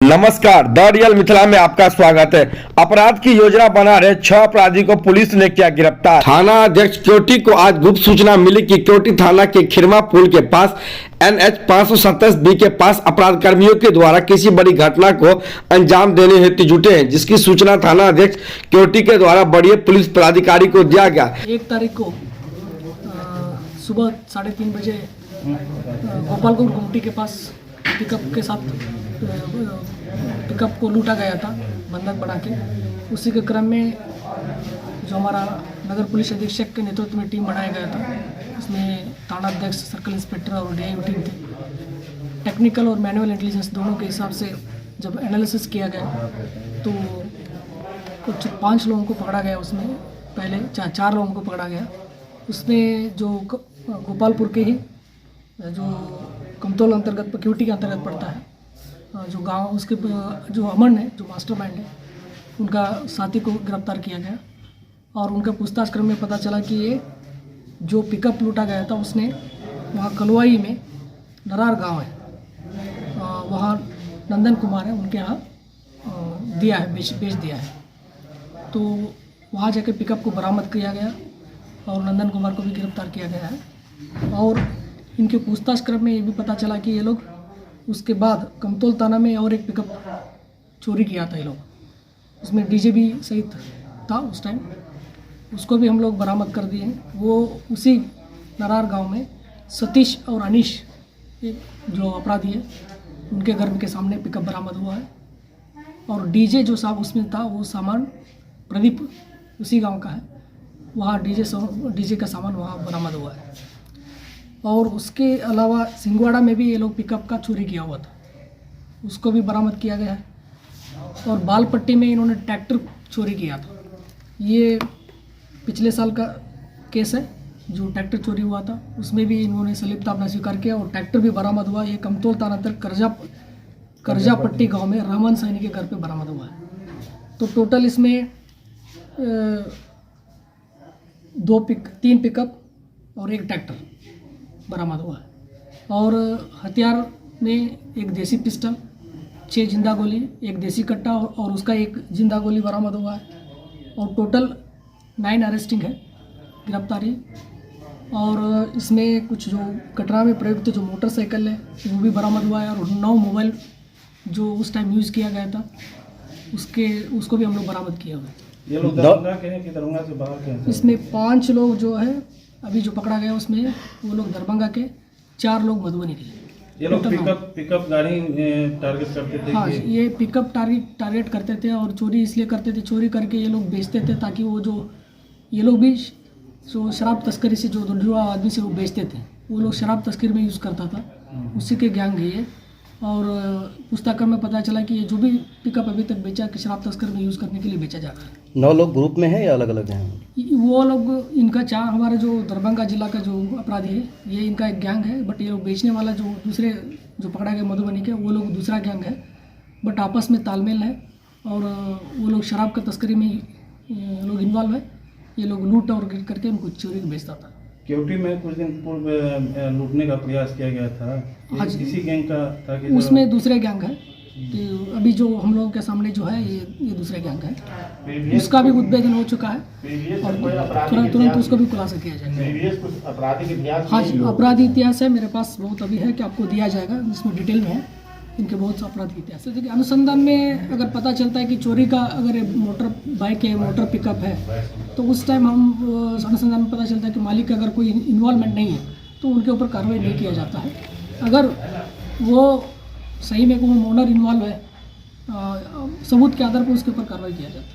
नमस्कार, the real Mithila में आपका स्वागत है। अपराध की योजना बना रहे 6 अपराधी को पुलिस ने किया गिरफ्तार। थाना अध्यक्ष क्योटी को आज गुप्त सूचना मिली कि क्योटी थाना के खिरमा पुल के पास NH 527B के पास अपराध कर्मियों के द्वारा किसी बड़ी घटना को अंजाम देने हेतु जुटे हैं, जिसकी सूचना थाना अध्यक्ष क्योटी के द्वारा बड़े पुलिस पदाधिकारी को दिया गया। 1 तारीख को सुबह 3:30 बजे गोपालगंज गुमटी के पास पिकअप के साथ पिकअप को लूटा गया था बंधक बना के। उसी के क्रम में जो हमारा नगर पुलिस अधीक्षक के नेतृत्व में टीम बनाया गया था, उसमें थाना अध्यक्ष, सर्कल इंस्पेक्टर और DIO टीम थे। टेक्निकल और मैनुअल इंटेलिजेंस दोनों के हिसाब से जब एनालिसिस किया गया तो कुछ 5 लोगों को पकड़ा गया। उसमें पहले 4 लोगों को पकड़ा गया। उसमें जो गोपालपुर के ही जो कमतौल अंतर्गत क्योटी के अंतर्गत पड़ता है, जो गांव उसके जो अमन है, जो मास्टरमाइंड है, उनका साथी को गिरफ्तार किया गया। और उनका पूछताछ क्रम में पता चला कि ये जो पिकअप लूटा गया था उसने वहाँ कलवाई में नरार गांव है, वहाँ नंदन कुमार है, उनके यहाँ दिया है, बेच दिया है। तो वहाँ जाके पिकअप को बरामद किया गया और नंदन कुमार को भी गिरफ्तार किया गया है। और इनके पूछताछ क्रम में ये भी पता चला कि ये लोग उसके बाद कमतौल थाना में और एक पिकअप चोरी किया था ये लोग, उसमें DJ भी सहित था उस टाइम, उसको भी हम लोग बरामद कर दिए हैं। वो उसी नरार गांव में सतीश और अनीश जो अपराधी है, उनके घर के सामने पिकअप बरामद हुआ है। और DJ जो साहब उसमें था, वो सामान प्रदीप उसी गांव का है, वहाँ DJ का सामान वहाँ बरामद हुआ है। और उसके अलावा सिंगवाड़ा में भी ये लोग पिकअप का चोरी किया हुआ था, उसको भी बरामद किया गया है। और बालपट्टी में इन्होंने ट्रैक्टर चोरी किया था। ये पिछले साल का केस है, जो ट्रैक्टर चोरी हुआ था, उसमें भी इन्होंने संलिप्तता अपना स्वीकार किया और ट्रैक्टर भी बरामद हुआ। ये कमतौल थाना तक करजापट्टी गांव में रहमान सैनी के घर पे बरामद हुआ है। तो टोटल इसमें 3 पिकअप और 1 ट्रैक्टर बरामद हुआ है। और हथियार में एक देसी पिस्टल, 6 जिंदा गोली, 1 देसी कट्टा और उसका 1 जिंदा गोली बरामद हुआ है। और टोटल 9 अरेस्टिंग है, गिरफ्तारी। और इसमें कुछ जो कटरा में प्रयुक्त जो मोटरसाइकिल है वो भी बरामद हुआ है। और 9 मोबाइल जो उस टाइम यूज़ किया गया था उसको भी हम लोग बरामद किए हुए। ये लोग दरभंगा के हैं कि दरभंगा से बाहर के हैं? इसमें 5 लोग जो है अभी जो पकड़ा गया, उसमें वो लोग दरभंगा के, 4 लोग मधुबनी के। ये लोग पिकअप गाड़ी टारगेट करते थे? हाँ, ये पिकअप टारगेट करते थे और चोरी इसलिए करते थे, चोरी करके ये लोग बेचते थे ताकि वो जो ये लोग भी जो शराब तस्करी से जो जुड़ा आदमी से वो बेचते थे, वो लोग शराब तस्करी में यूज़ करता था, उसी के गैंग है ये। और पुस्तक में पता चला कि ये जो भी पिकअप अभी तक बेचा कि शराब तस्कर में यूज़ करने के लिए बेचा जा रहा है। 9 लोग ग्रुप में हैं या अलग अलग हैं? वो लोग इनका 4 हमारे जो दरभंगा जिला का जो अपराधी है, ये इनका एक गैंग है। बट ये लोग बेचने वाला जो दूसरे जो पकड़ा गया मधुबनी के, वो लोग दूसरा गैंग है। बट आपस में तालमेल है और वो लोग शराब का तस्करी में लोग इन्वॉल्व है। ये लोग लूट और गिर करके उनको चोरी बेचता था। क्योटी में कुछ दिन पूर्व लूटने का प्रयास किया गया था, इसी गैंग का था कि उसमें दूसरे गैंग है कि अभी जो हम लोगों के सामने जो है ये दूसरे गैंग है, उसका भी उद्भेदन हो चुका है और तुरंत उसको भी खुलासा किया जाएगा। हाँ जी, अपराधी इतिहास है मेरे पास बहुत अभी है कि आपको दिया जाएगा, जिसमें डिटेल में है इनके बहुत अपराधी इतिहास है। देखिए, अनुसंधान में अगर पता चलता है कि चोरी का अगर मोटर बाइक है, मोटर पिकअप है, तो उस टाइम हम अनुसंधान में पता चलता है कि मालिक का अगर कोई इन्वॉल्वमेंट नहीं है तो उनके ऊपर कार्रवाई नहीं किया जाता है। अगर वो सही में कोई ओनर इन्वॉल्व है, सबूत के आधार पर उसके ऊपर कार्रवाई किया जाता है।